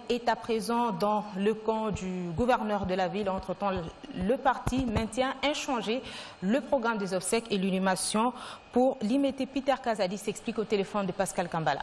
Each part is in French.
est à présent dans le camp du gouverneur de la ville. Entre-temps, le parti maintient inchangé le programme des obsèques et l'inhumation. Pour l'imiter, Peter Kazadi s'explique au téléphone de Pascal Kambala.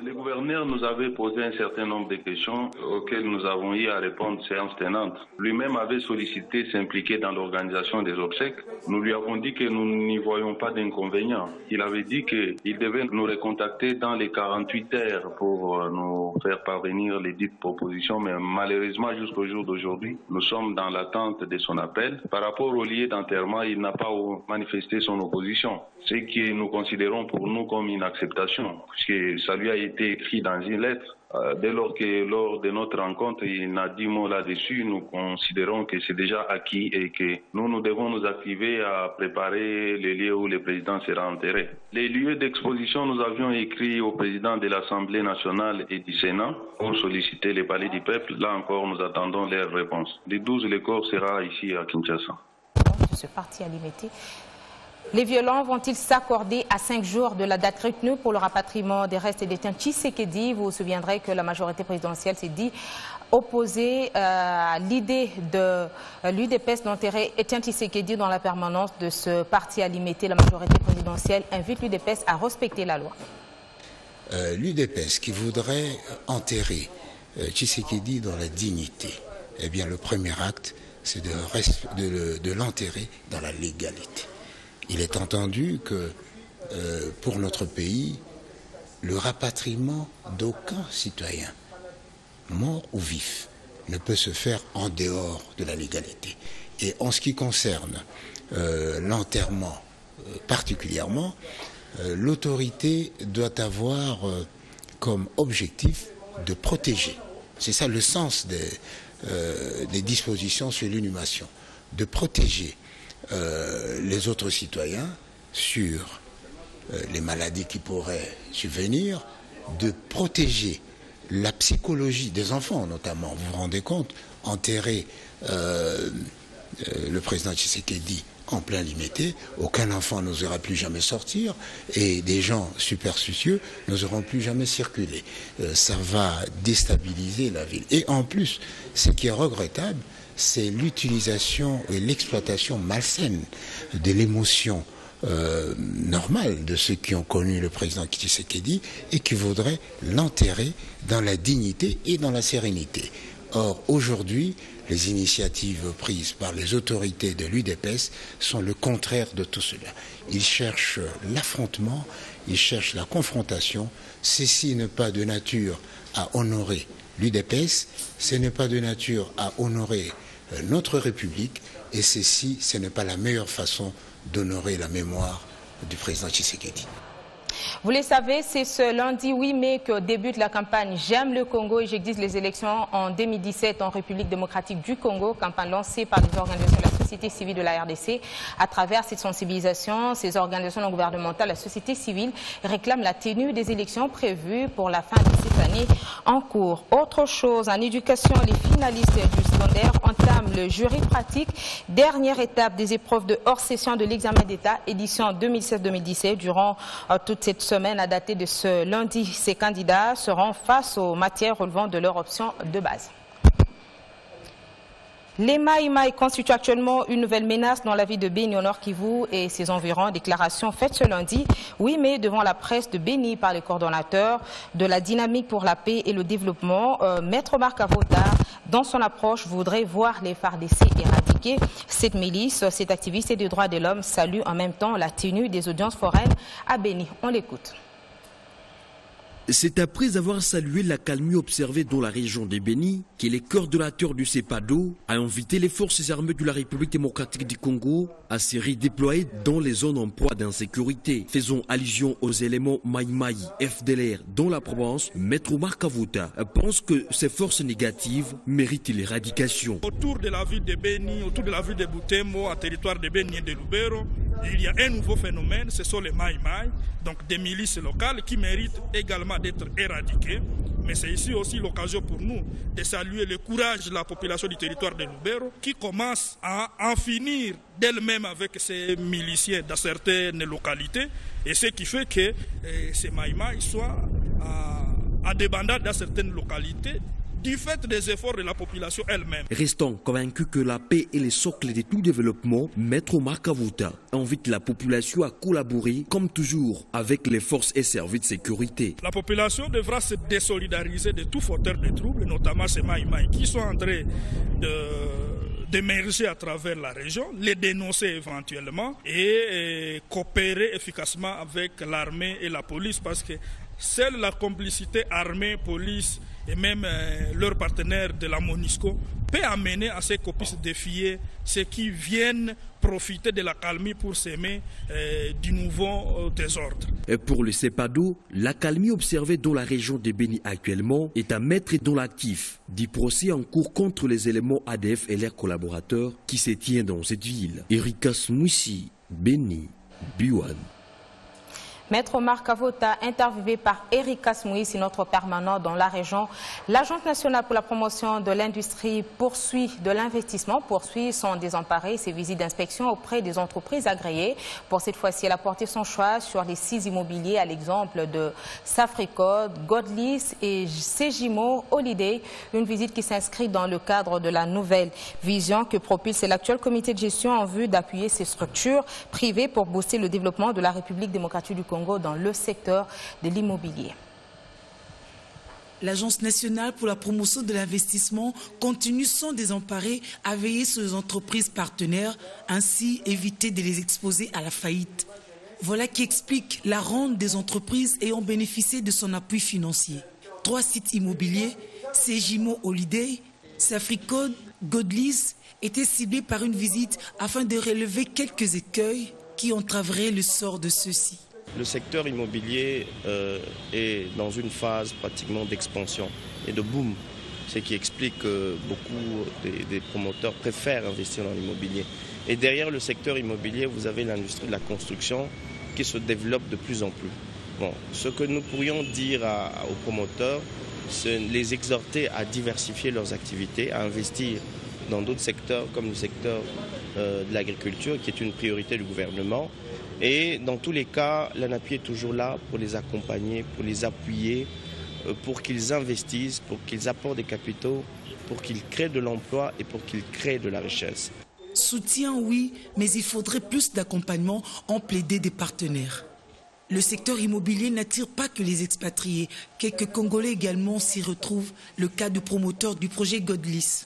Le gouverneur nous avait posé un certain nombre de questions auxquelles nous avons eu à répondre séance tenante. Lui-même avait sollicité s'impliquer dans l'organisation des obsèques. Nous lui avons dit que nous n'y voyons pas d'inconvénient. Il avait dit qu'il devait nous recontacter dans les 48 heures pour nous faire parvenir les dites propositions, mais malheureusement jusqu'au jour d'aujourd'hui, nous sommes dans l'attente de son appel. Par rapport au lieu d'enterrement, il n'a pas manifesté son opposition, ce que nous considérons pour nous comme une acceptation, puisque ça lui a été écrit dans une lettre. Dès lors que lors de notre rencontre, il n'a dit mot là-dessus, nous considérons que c'est déjà acquis et que nous devons nous activer à préparer les lieux où le président sera enterré. Les lieux d'exposition, nous avions écrit au président de l'Assemblée nationale et du Sénat pour solliciter les palais du peuple. Là encore, nous attendons leur réponse. Le 12, le corps sera ici à Kinshasa. Ce parti a limité. Les violents vont-ils s'accorder à 5 jours de la date retenue pour le rapatriement des restes détenus Tshisekedi? Vous vous souviendrez que la majorité présidentielle s'est dit opposée à l'idée de l'UDPS d'enterrer Etienne Tshisekedi dans la permanence de ce parti à limiter. La majorité présidentielle invite l'UDPS à respecter la loi. L'UDPS qui voudrait enterrer Tshisekedi dans la dignité, eh bien le premier acte, c'est de l'enterrer dans la légalité. Il est entendu que pour notre pays, le rapatriement d'aucun citoyen, mort ou vif, ne peut se faire en dehors de la légalité. Et en ce qui concerne l'enterrement particulièrement, l'autorité doit avoir comme objectif de protéger. C'est ça le sens des dispositions sur l'inhumation, de protéger les autres citoyens sur les maladies qui pourraient survenir, de protéger la psychologie des enfants notamment. Vous vous rendez compte, enterrer le président Tshisekedi en plein limité, aucun enfant n'osera plus jamais sortir et des gens superstitieux n'oseront plus jamais circuler. Ça va déstabiliser la ville. Et en plus, ce qui est regrettable, c'est l'utilisation et l'exploitation malsaine de l'émotion normale de ceux qui ont connu le président Tshisekedi et qui voudraient l'enterrer dans la dignité et dans la sérénité. Or, aujourd'hui, les initiatives prises par les autorités de l'UDPS sont le contraire de tout cela. Ils cherchent l'affrontement, ils cherchent la confrontation. Ceci n'est pas de nature à honorer l'UDPS, ce n'est pas de nature à honorer notre République, et ceci, ce n'est pas la meilleure façon d'honorer la mémoire du président Tshisekedi. Vous le savez, c'est ce lundi 8 mai que débute la campagne J'aime le Congo et j'existe les élections en 2017 en République démocratique du Congo, campagne lancée par les organisations de la société civile de la RDC. À travers cette sensibilisation, ces organisations non gouvernementales, la société civile réclame la tenue des élections prévues pour la fin de cette année en cours. Autre chose, en éducation, les finalistes du secondaire entament le jury pratique, dernière étape des épreuves de hors-session de l'examen d'État, édition 2016-2017. Durant toute cette semaine, à dater de ce lundi, ces candidats seront face aux matières relevant de leur option de base. Les Maïmaï constituent actuellement une nouvelle menace dans la ville de Béni au Nord Kivu et ses environs. Déclaration faite ce lundi 8 mai devant la presse de Béni par les coordonnateurs de la dynamique pour la paix et le développement. Maître Marc Avota, dans son approche, voudrait voir les FARDC éradiquer cette milice. Cet activiste des droits de l'homme salue en même temps la tenue des audiences foraines à Béni. On l'écoute. C'est après avoir salué la calmie observée dans la région de Béni que les coordonnateurs du CEPADO a invité les forces armées de la République démocratique du Congo à se redéployer dans les zones en proie d'insécurité. Faisons allusion aux éléments Maïmaï, FDLR dans la province. Maître Marc Avota pense que ces forces négatives méritent l'éradication. Autour de la ville de Béni, autour de la ville de Butembo, à territoire de Béni et de Lubero, il y a un nouveau phénomène, ce sont les Maïmaï, donc des milices locales qui méritent également d'être éradiquées. Mais c'est ici aussi l'occasion pour nous de saluer le courage de la population du territoire de Lubero qui commence à en finir d'elle-même avec ces miliciens dans certaines localités et ce qui fait que ces Maïmaï soient à débandade dans certaines localités, du fait des efforts de la population elle-même. Restant convaincus que la paix est le socle de tout développement, Maître Omar Kavota invite la population à collaborer, comme toujours, avec les forces et services de sécurité. La population devra se désolidariser de tout fauteur de troubles, notamment ces Maïmaï, qui sont en train d'émerger à travers la région, les dénoncer éventuellement et coopérer efficacement avec l'armée et la police, parce que seule la complicité armée-police et même leurs partenaires de la MONUSCO peut amener à ce qu'on puisse défier ceux qui viennent profiter de la calmie pour s'aimer du nouveau désordre. Et pour le CEPADO, la calmie observée dans la région de Béni actuellement est à mettre dans l'actif du procès en cours contre les éléments ADF et leurs collaborateurs qui se tiennent dans cette ville. Erika Smoussi, Béni, Biwan. Maître Omar Kavota, interviewé par Erika Smoussi, notre permanent dans la région. L'Agence nationale pour la promotion de l'industrie poursuit de l'investissement, poursuit son désemparé, ses visites d'inspection auprès des entreprises agréées. Pour cette fois-ci, elle a porté son choix sur les 6 immobiliers, à l'exemple de Safricode, Godlis et Sejimo Holiday. Une visite qui s'inscrit dans le cadre de la nouvelle vision que propulse l'actuel comité de gestion en vue d'appuyer ces structures privées pour booster le développement de la République démocratique du Congo dans le secteur de l'immobilier. L'Agence nationale pour la promotion de l'investissement continue sans désemparer à veiller sur les entreprises partenaires, ainsi éviter de les exposer à la faillite. Voilà qui explique la rente des entreprises ayant bénéficié de son appui financier. 3 sites immobiliers, Sejimo Holiday, Safricode, Godlis, étaient ciblés par une visite afin de relever quelques écueils qui entraveraient le sort de ceux-ci. Le secteur immobilier est dans une phase pratiquement d'expansion et de boom, ce qui explique que beaucoup des promoteurs préfèrent investir dans l'immobilier. Et derrière le secteur immobilier, vous avez l'industrie de la construction qui se développe de plus en plus. Bon, ce que nous pourrions dire aux promoteurs, c'est les exhorter à diversifier leurs activités, à investir dans d'autres secteurs comme le secteur de l'agriculture, qui est une priorité du gouvernement. Et dans tous les cas, l'ANAPI est toujours là pour les accompagner, pour les appuyer, pour qu'ils investissent, pour qu'ils apportent des capitaux, pour qu'ils créent de l'emploi et pour qu'ils créent de la richesse. Soutien, oui, mais il faudrait plus d'accompagnement en plaidé des partenaires. Le secteur immobilier n'attire pas que les expatriés. Quelques Congolais également s'y retrouvent, le cas du promoteur du projet Godlis.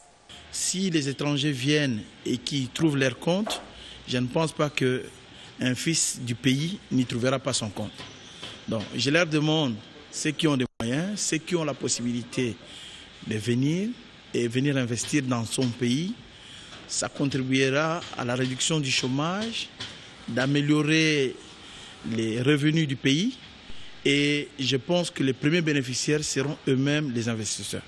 Si les étrangers viennent et qu'ils trouvent leur compte, je ne pense pas qu'un fils du pays n'y trouvera pas son compte. Donc, je leur demande, ceux qui ont des moyens, ceux qui ont la possibilité de venir et venir investir dans son pays, ça contribuera à la réduction du chômage, d'améliorer les revenus du pays et je pense que les premiers bénéficiaires seront eux-mêmes les investisseurs.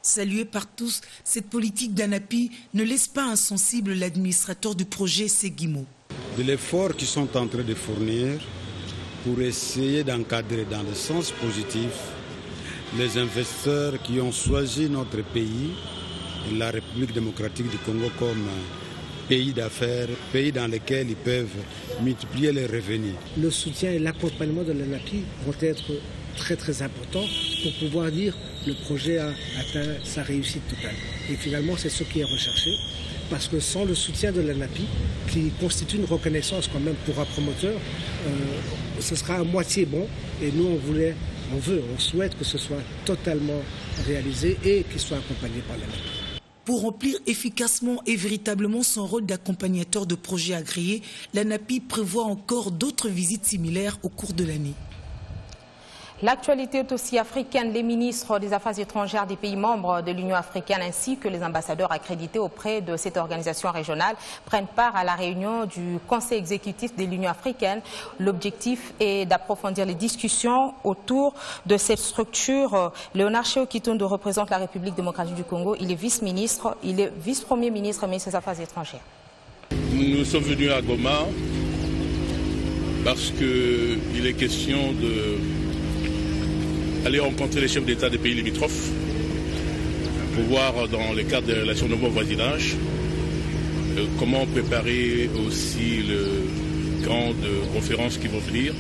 Saluée par tous, cette politique d'ANAPI ne laisse pas insensible l'administrateur du projet Seguimo. De l'effort qu'ils sont en train de fournir pour essayer d'encadrer dans le sens positif les investisseurs qui ont choisi notre pays, la République démocratique du Congo, comme pays d'affaires, pays dans lequel ils peuvent multiplier les revenus. Le soutien et l'accompagnement de l'ANAPI vont être très très importants pour pouvoir dire que le projet a atteint sa réussite totale. Et finalement, c'est ce qui est recherché, parce que sans le soutien de l'ANAPI, qui constitue une reconnaissance quand même pour un promoteur, ce sera à moitié bon. Et nous, on souhaite que ce soit totalement réalisé et qu'il soit accompagné par l'ANAPI. Pour remplir efficacement et véritablement son rôle d'accompagnateur de projets agréés, l'ANAPI prévoit encore d'autres visites similaires au cours de l'année. L'actualité est aussi africaine. Les ministres des Affaires étrangères des pays membres de l'Union africaine ainsi que les ambassadeurs accrédités auprès de cette organisation régionale prennent part à la réunion du Conseil exécutif de l'Union africaine. L'objectif est d'approfondir les discussions autour de cette structure. Léonard Chéo Kitondo représente la République démocratique du Congo. Il est vice-ministre, il est vice-premier ministre, ministre des Affaires étrangères. Nous sommes venus à Goma parce qu'il est question d'aller rencontrer les chefs d'État des pays limitrophes pour voir dans le cadre des relations de bon voisinage comment préparer aussi les grandes conférences qui vont venir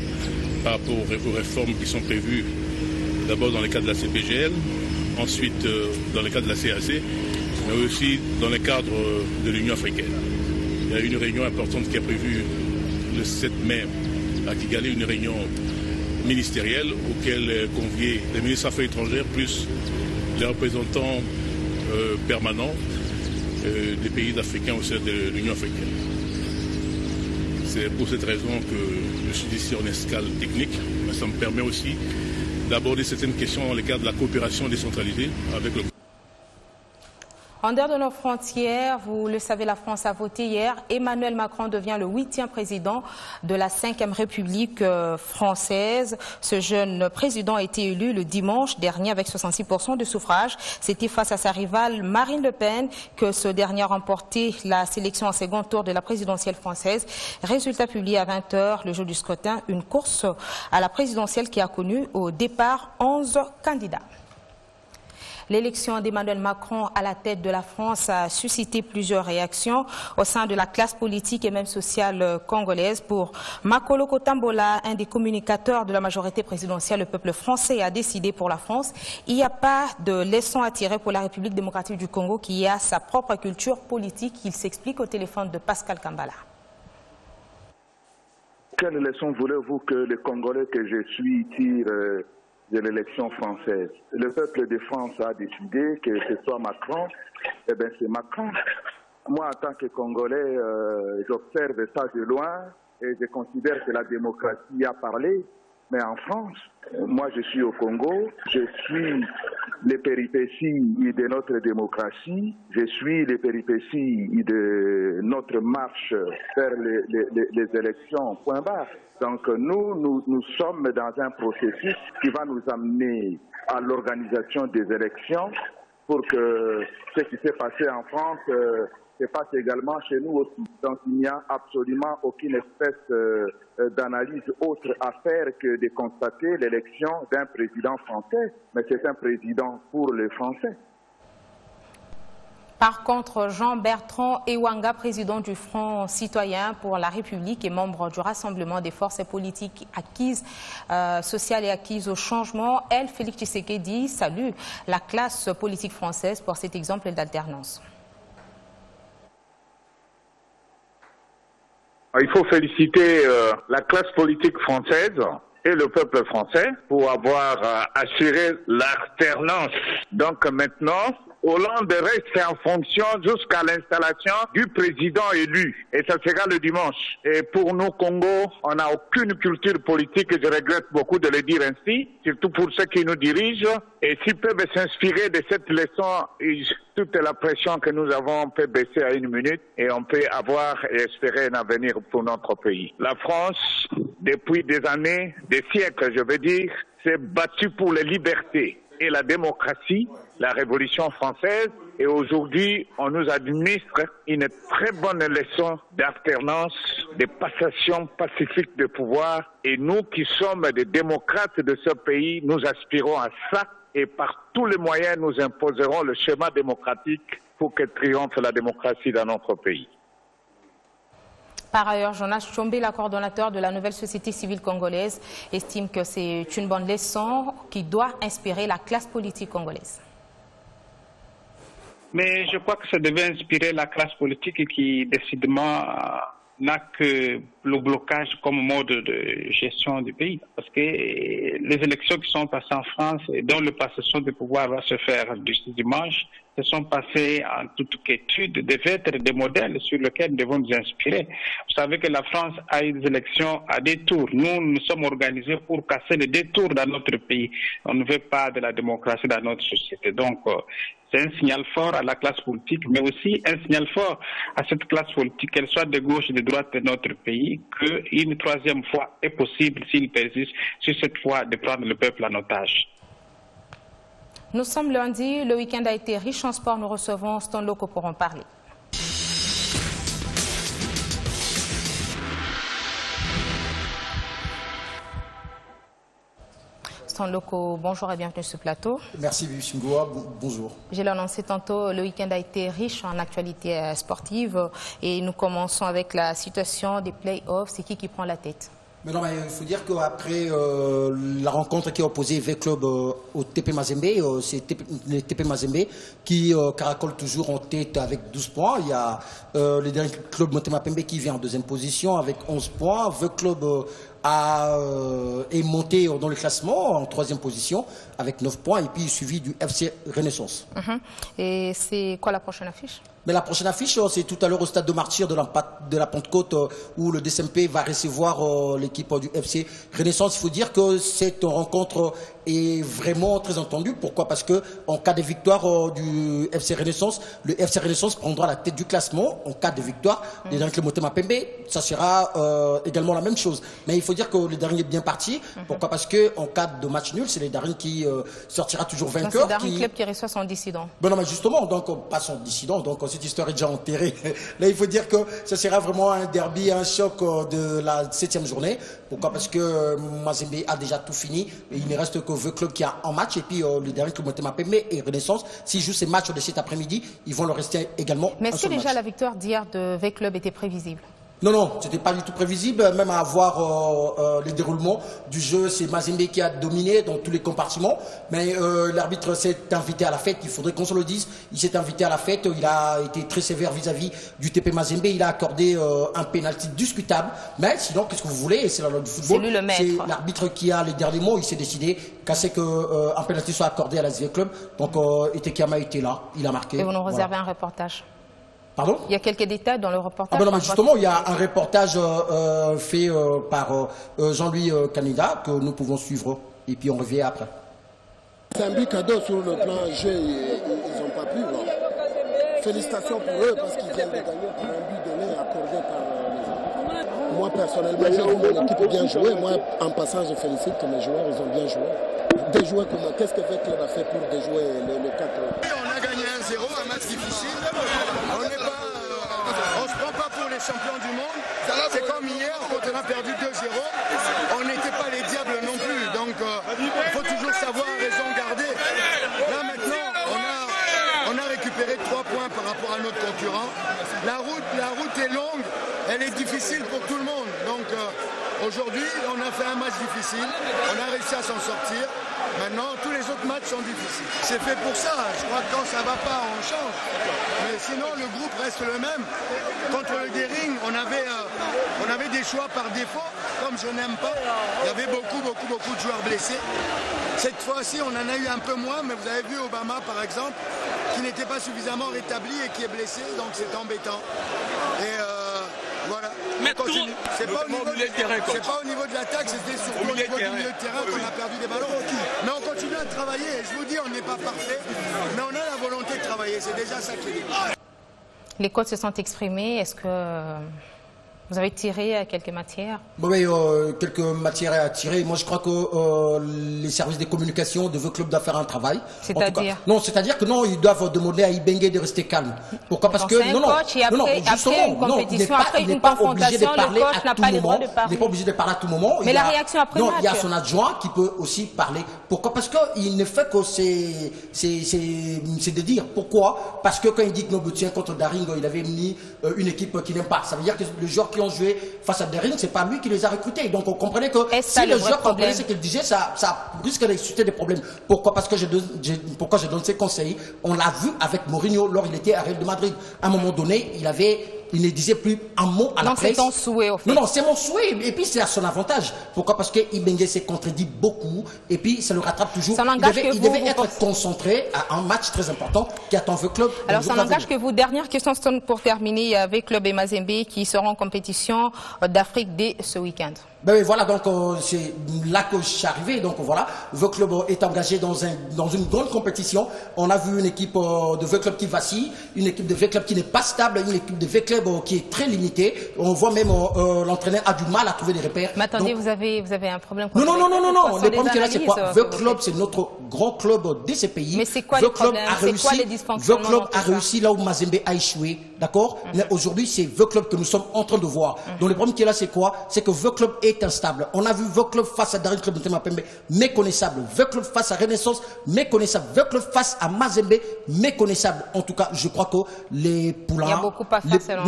par rapport aux réformes qui sont prévues D'abord dans le cadre de la CPGL, ensuite dans le cadre de la CAC, mais aussi dans le cadre de l'Union africaine. Il y a une réunion importante qui est prévue le 7 mai à Kigali, une réunion ministérielle auquel est convié les ministres des Affaires étrangères plus les représentants permanents des pays africains au sein de l'Union africaine. C'est pour cette raison que je suis ici en escale technique, mais ça me permet aussi d'aborder certaines questions dans le cadre de la coopération décentralisée avec le... En dehors de nos frontières, vous le savez, la France a voté hier. Emmanuel Macron devient le 8e président de la 5e République française. Ce jeune président a été élu le dimanche dernier avec 66% de suffrage. C'était face à sa rivale Marine Le Pen que ce dernier a remporté la sélection en second tour de la présidentielle française. Résultat publié à 20 h le jour du scrutin, une course à la présidentielle qui a connu au départ 11 candidats. L'élection d'Emmanuel Macron à la tête de la France a suscité plusieurs réactions au sein de la classe politique et même sociale congolaise. Pour Makolo Kotambola, un des communicateurs de la majorité présidentielle, le peuple français a décidé pour la France. Il n'y a pas de leçon à tirer pour la République démocratique du Congo qui a sa propre culture politique. Il s'explique au téléphone de Pascal Kambala. Quelle leçon voulez-vous que les Congolais que je suis tirent de l'élection française? Le peuple de France a décidé que ce soit Macron, eh bien c'est Macron. Moi, en tant que Congolais, j'observe ça de loin et je considère que la démocratie a parlé. Mais en France, moi je suis au Congo, je suis les péripéties de notre démocratie, je suis les péripéties de notre marche vers les élections, point barre. Donc nous sommes dans un processus qui va nous amener à l'organisation des élections pour que ce qui s'est passé en France se passe également chez nous aussi. Donc il n'y a absolument aucune espèce d'analyse autre à faire que de constater l'élection d'un président français, mais c'est un président pour les Français. Par contre, Jean-Bertrand Ewanga, président du Front citoyen pour la République et membre du Rassemblement des forces politiques acquises, sociales et acquises au changement, elle, Félix Tshisekedi, salue la classe politique française pour cet exemple d'alternance. Il faut féliciter la classe politique française et le peuple français pour avoir assuré l'alternance. Donc maintenant, Hollande reste en fonction jusqu'à l'installation du président élu. Et ça sera le dimanche. Et pour nous, Congo, on n'a aucune culture politique, et je regrette beaucoup de le dire ainsi, surtout pour ceux qui nous dirigent. Et s'ils peuvent s'inspirer de cette leçon, toute la pression que nous avons peut baisser à 1 minute et on peut avoir et espérer un avenir pour notre pays. La France, depuis des années, des siècles, je veux dire, s'est battue pour les libertés et la démocratie, la Révolution française, et aujourd'hui, on nous administre une très bonne leçon d'alternance, de passation pacifique de pouvoir, et nous qui sommes des démocrates de ce pays, nous aspirons à ça, et par tous les moyens, nous imposerons le schéma démocratique pour que triomphe la démocratie dans notre pays. Par ailleurs, Jonas Tshombe, la coordonnateur de la nouvelle société civile congolaise, estime que c'est une bonne leçon qui doit inspirer la classe politique congolaise. Mais je crois que ça devait inspirer la classe politique qui, décidément, n'a que le blocage comme mode de gestion du pays. Parce que les élections qui sont passées en France et dont le passation de pouvoir va se faire ce dimanche, se sont passées en toute quiétude, devaient être des modèles sur lesquels nous devons nous inspirer. Vous savez que la France a eu des élections à détour. Nous sommes organisés pour casser les détours dans notre pays. On ne veut pas de la démocratie dans notre société. Donc, c'est un signal fort à la classe politique, mais aussi un signal fort à cette classe politique, qu'elle soit de gauche ou de droite de notre pays, qu'une troisième fois est possible s'il persiste sur cette fois de prendre le peuple en otage. Nous sommes lundi, le week-end a été riche en sport, nous recevons Stan Loko pour en parler. Stan Loko, bonjour et bienvenue sur ce plateau. Merci Vivi Ngoa, bonjour. Je l'ai annoncé tantôt, le week-end a été riche en actualité sportive et nous commençons avec la situation des play-offs. C'est qui prend la tête? Mais non, mais il faut dire qu'après la rencontre qui a opposé V-Club au TP Mazembe, c'est le TP Mazembe qui caracole toujours en tête avec 12 points. Il y a le dernier club Motema Pembe qui vient en deuxième position avec 11 points. V-Club est monté dans le classement en troisième position avec 9 points et puis suivi du FC Renaissance. Et c'est quoi la prochaine affiche? Mais la prochaine affiche, c'est tout à l'heure au stade de Martyr de la Pentecôte où le DSMP va recevoir l'équipe du FC Renaissance. Il faut dire que cette rencontre est vraiment très entendue. Pourquoi? Parce que en cas de victoire du FC Renaissance, le FC Renaissance prendra la tête du classement. En cas de victoire, les derniers clubs Motema Pembe, ça sera également la même chose. Mais il faut dire que le dernier est bien parti. Pourquoi? Parce que en cas de match nul, c'est les derniers qui sortira toujours vainqueur. C'est le dernier club qui reçoit son dissident. Ben non, mais justement, donc pas son dissident. Donc cette histoire est déjà enterrée. Là, il faut dire que ce sera vraiment un derby, un choc de la 7e journée. Pourquoi? Parce que Mazembe a déjà tout fini. Et il ne reste que V-Club qui a un match. Et puis le dernier club Motema Pembe et Renaissance, s'ils jouent ces matchs de cet après-midi, ils vont le rester également. Mais est-ce que déjà la victoire d'hier de V-Club était prévisible? Non, non, c'était pas du tout prévisible. Même à voir le déroulement du jeu, c'est Mazembe qui a dominé dans tous les compartiments. Mais l'arbitre s'est invité à la fête, il faudrait qu'on se le dise. Il s'est invité à la fête, il a été très sévère vis-à-vis du TP Mazembe. Il a accordé un pénalty discutable. Mais sinon, qu'est-ce que vous voulez? C'est la loi du football. C'est lui le maître. C'est l'arbitre qui a les derniers mots. Il s'est décidé qu'à ce qu'un pénalty soit accordé à la SV Club. Donc, Etekama était là, il a marqué. Et vous nous réservez un reportage? Pardon? Il y a quelques détails dans le reportage. Ah ben non, mais justement, il y a un reportage fait par Jean-Louis Canida que nous pouvons suivre et puis on revient après. C'est un but cadeau sur le plan jeu, ils n'ont pas pu. Bon. Félicitations pour eux parce qu'ils viennent de gagner par un but donné accordé par les gens. Moi personnellement, j'ai vu mon équipe bien jouer. Moi, en passant, je félicite mes joueurs, ils ont bien joué. Déjouer comment? Qu'est-ce que V-Club a fait pour déjouer les 4? On a gagné 1-0, un match difficile. On se prend pas pour les champions du monde. C'est comme hier quand on a perdu 2-0. On n'était pas les diables non plus. Donc il faut toujours savoir raison garder. Là maintenant, on a récupéré 3 points par rapport à notre concurrent. La route est longue, elle est difficile pour tout le monde. Donc aujourd'hui, on a fait un match difficile. On a réussi à s'en sortir. Maintenant, tous les autres matchs sont difficiles. C'est fait pour ça. Je crois que quand ça ne va pas, on change. Mais sinon, le groupe reste le même. Contre le Dering, on avait des choix par défaut, comme je n'aime pas. Il y avait beaucoup de joueurs blessés. Cette fois-ci, on en a eu un peu moins, mais vous avez vu Obama, par exemple, qui n'était pas suffisamment rétabli et qui est blessé, donc c'est embêtant. Et voilà. Mais continue. C'est pas au niveau de l'attaque, c'était surtout au niveau du milieu de terrain qu'on a perdu des ballons. Mais on continue à travailler. Je vous dis, on n'est pas parfait, mais on a la volonté de travailler. C'est déjà ça qui est. Les coachs se sont exprimés. Est-ce que vous avez tiré quelques matières? Oui, quelques matières à tirer. Moi, je crois que les services de communication de V-Club doivent faire un travail. C'est-à-dire? Non, c'est-à-dire que non, ils doivent demander à Ibengue de rester calme. Pourquoi? Parce que non, après une compétition, après une confrontation, le coach n'a pas le droit de parler. Il n'est pas obligé de parler à tout moment. Mais la réaction après le match? Non, il y a son adjoint qui peut aussi parler. Pourquoi? Parce qu'il ne fait que c'est de dire. Pourquoi? Parce que quand il dit que Nobutien contre Daring, il avait mis une équipe qui n'aime pas. Ça veut dire que le joueur qui ont joué face à Daring, c'est pas lui qui les a recrutés. Donc on comprenait que si le joueur comprenait ce qu'il disait, ça risque de susciter des problèmes. Pourquoi? Parce que je donne ces conseils. On l'a vu avec Mourinho lors il était à Real de Madrid. À un moment donné, il ne disait plus un mot à la presse. C'est ton souhait, au fait. Non, c'est mon souhait. Et puis, c'est à son avantage. Pourquoi? Parce que Ibengue s'est contredit beaucoup. Et puis, ça le rattrape toujours. Il devait être concentré à un match très important qui attend V-Club. Alors, ça n'engage que vous. Dernière question pour terminer avec V-Club et Mazembe qui seront en compétition d'Afrique dès ce week-end. Ben voilà, donc c'est là que je suis arrivé. Donc voilà, V-Club est engagé dans une grande compétition. On a vu une équipe de V-Club qui vacille, une équipe de V-Club qui n'est pas stable, une équipe de V-Club qui est très limitée. On voit même l'entraîneur a du mal à trouver des repères. Mais attendez, donc, vous avez un problème? Non. Le problème qu'il y a, c'est quoi? V-Club, c'est notre grand club de ces pays. Mais c'est quoi le problème? C'est quoi les dysfonctionnements? V-Club a réussi là où Mazembe a échoué. d'accord? Mais aujourd'hui, c'est The Club que nous sommes en train de voir. Donc le problème qui est là, c'est quoi? C'est que The Club est instable. On a vu The Club face à Daring Club de Temapembe, méconnaissable. The Club face à Renaissance, méconnaissable. The Club face à Mazembe, méconnaissable. En tout cas, je crois que les poulains... Il y a beaucoup à faire,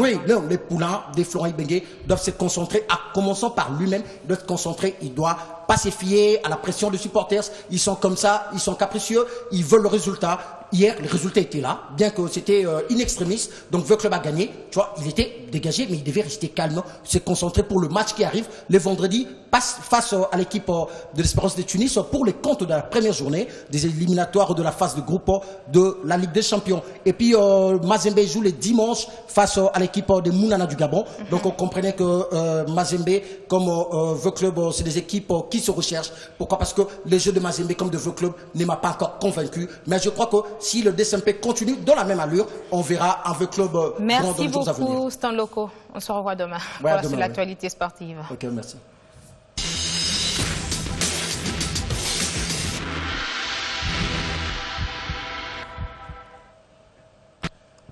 les poulains des Florent Ibenge doivent se concentrer, à commençant par lui-même, ils doivent se concentrer, il doit pas se fier à la pression des supporters. Ils sont comme ça, ils sont capricieux, ils veulent le résultat. Hier, le résultat était là, bien que c'était in extremis. Donc, The Club a gagné. Tu vois, il était dégagé, mais il devait rester calme, se concentrer pour le match qui arrive le vendredi face à l'équipe de l'Espérance de Tunis pour les comptes de la première journée des éliminatoires de la phase de groupe de la Ligue des Champions. Et puis, Mazembe joue le dimanche face à l'équipe de Mounana du Gabon. Donc, on comprenait que Mazembe, comme The Club, c'est des équipes qui se recherchent. Pourquoi? Parce que les jeux de Mazembe comme de The Club ne m'a pas encore convaincu. Mais je crois que si le DSMP continue dans la même allure, on verra un The Club grand dans les jours à venir. Merci beaucoup, Stan Loco. On se revoit demain. Ouais, voilà, c'est l'actualité sportive. Ok, merci.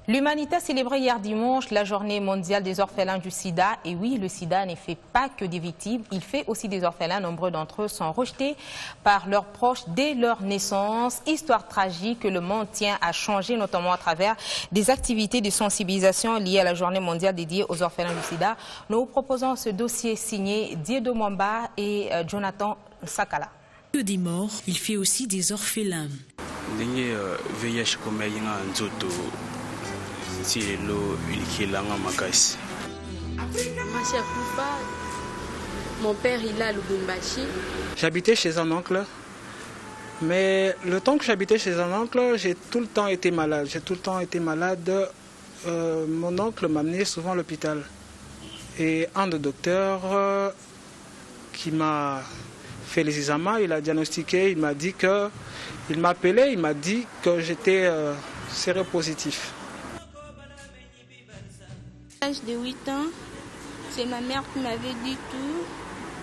L'Humanité a célébré hier dimanche la journée mondiale des orphelins du sida. Et oui, le sida ne fait pas que des victimes, il fait aussi des orphelins. Nombreux d'entre eux sont rejetés par leurs proches dès leur naissance. Histoire tragique que le monde tient à changer, notamment à travers des activités de sensibilisation liées à la journée mondiale dédiée aux orphelins du sida. Nous vous proposons ce dossier signé Diedo Mwamba et Jonathan Sakala. Des morts, il fait aussi des orphelins. Mon père, il est à Lubumbashi. J'habitais chez un oncle, mais le temps que j'habitais chez un oncle, j'ai tout le temps été malade. Mon oncle m'amenait souvent à l'hôpital. Et un des docteurs qui m'a fait les examens, il a diagnostiqué, il m'a dit que, il m'a appelé, il m'a dit que j'étais séropositif. À l'âge de 8 ans, c'est ma mère qui m'avait dit tout,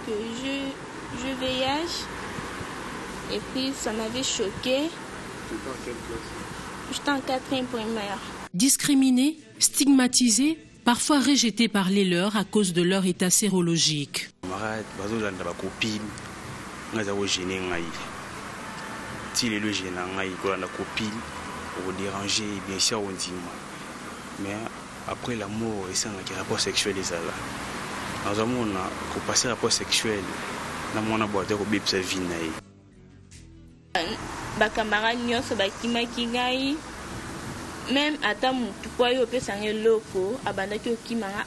que je VIH. Et puis ça m'avait choqué. J'étais en 4e primaire. Discriminés, stigmatisés, parfois rejetés par les leurs à cause de leur état sérologique. Après l'amour, il y a un rapport sexuel. Dans un monde, pour passer un rapport sexuel, dans mon aboité, on peut sa vie. Mes camarades, même à ta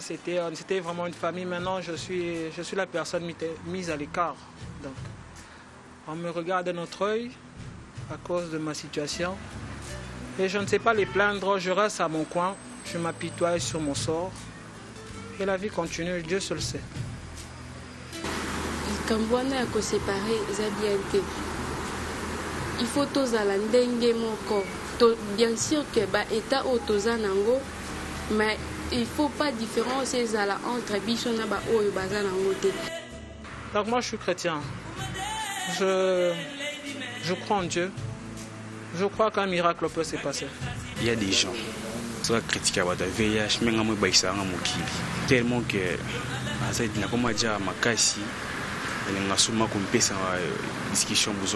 c'était vraiment une famille. Maintenant, je suis la personne mise à l'écart. Donc, on me regarde d'un autre œil à cause de ma situation. Et je ne sais pas les plaindre, je reste à mon coin. Je m'apitoie sur mon sort et la vie continue, Dieu seul sait. Il faut tous bien sûr que état nango, mais il faut pas différencier entre bichona et bazanango. Donc moi je suis chrétien. Je crois en Dieu. Je crois qu'un miracle peut se passer. Il y a des gens qui sont critiqués à la VIH, mais tellement que discussion nous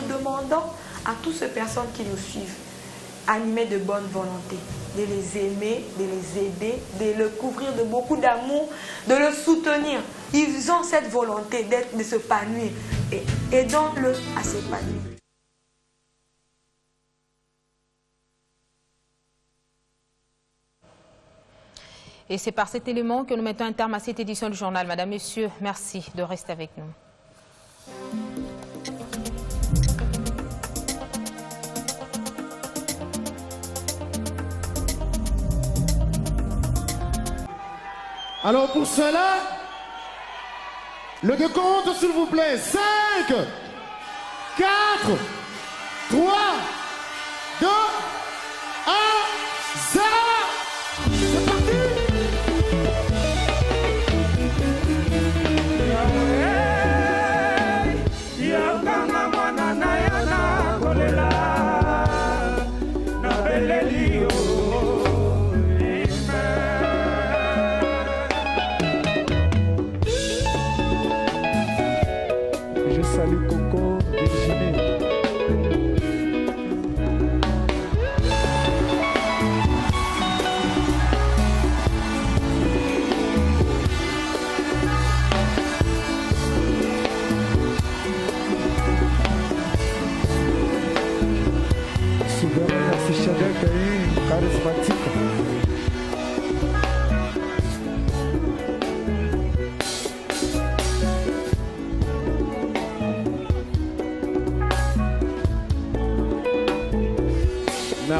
demandons à toutes ces personnes qui nous suivent, animés de bonne volonté, de les aimer, de les aider, de le couvrir de beaucoup d'amour, de le soutenir. Ils ont cette volonté de s'épanouir et aidons-le à s'épanouir. Et c'est par cet élément que nous mettons un terme à cette édition du journal. Madame, Messieurs, merci de rester avec nous. Alors pour cela, le décompte s'il vous plaît. 5, 4, 3, 2, 1, 0. C'est parti.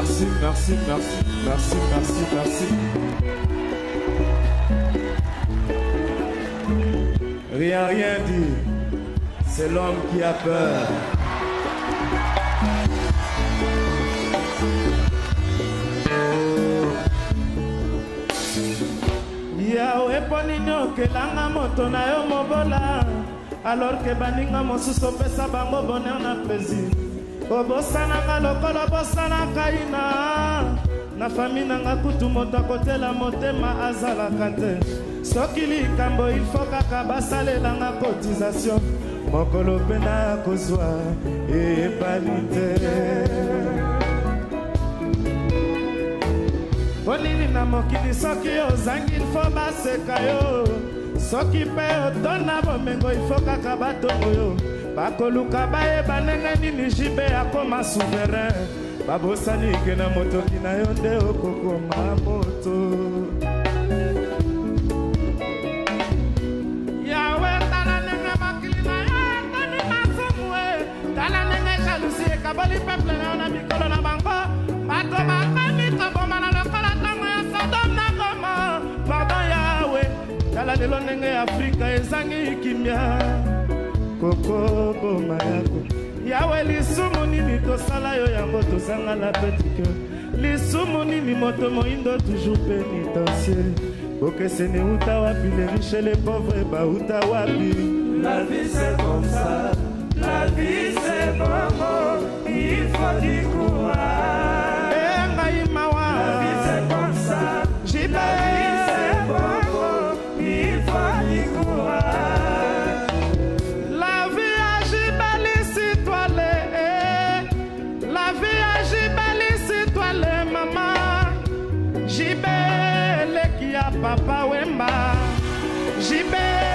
Merci, merci, merci, merci, merci, merci. Rien, rien dit. C'est l'homme qui a peur. Yahweh poninyo kelanga moto na yo mobola. Alors que baninga mosusu pesa bango bonheur na plaisir. Obosananga lokolo bosanaka ina. Na famille nanga kutu moto akotela motema azalaka te. Soki likambo il faut kaka basalelanga cotisation. Mokolo pena kozwa ebali te. Ponini na mokili soki ozangi il faut baseka yo. Soki pe otona bomengo il faut kaka batongo yo. Bakoluka bayeba ndenge nini jibe akoma souverain. Babosani ke na motoki na yo nde okokoma moto. Yawe tala ndenge makili na yo toni masomwe. Tala ndenge jalousie ekaboli peuple na yo na mikolo na bango. Bato bakami koboma na lokola ntango ya Sodome na Goma. Pardon Yawe. Tala lelo ndenge Afrika ezangi kimia. Koko boma yako Yawe lisumu nini tosala yo yango tozanga la petite. Lisumu nini moto moindo toujours pénitencier. Bokese ne uta wapi les riches les pauvres ba uta wapi. La vie c'est comme ça. La vie c'est bon. Il faut du courage. La vie c'est comme ça. J'ai la vie c'est bon. Il faut du courage. La vie a Jibali si toi les. La vie a Jibali si toi les maman. Jibele qui a papa Wemba. Jibele.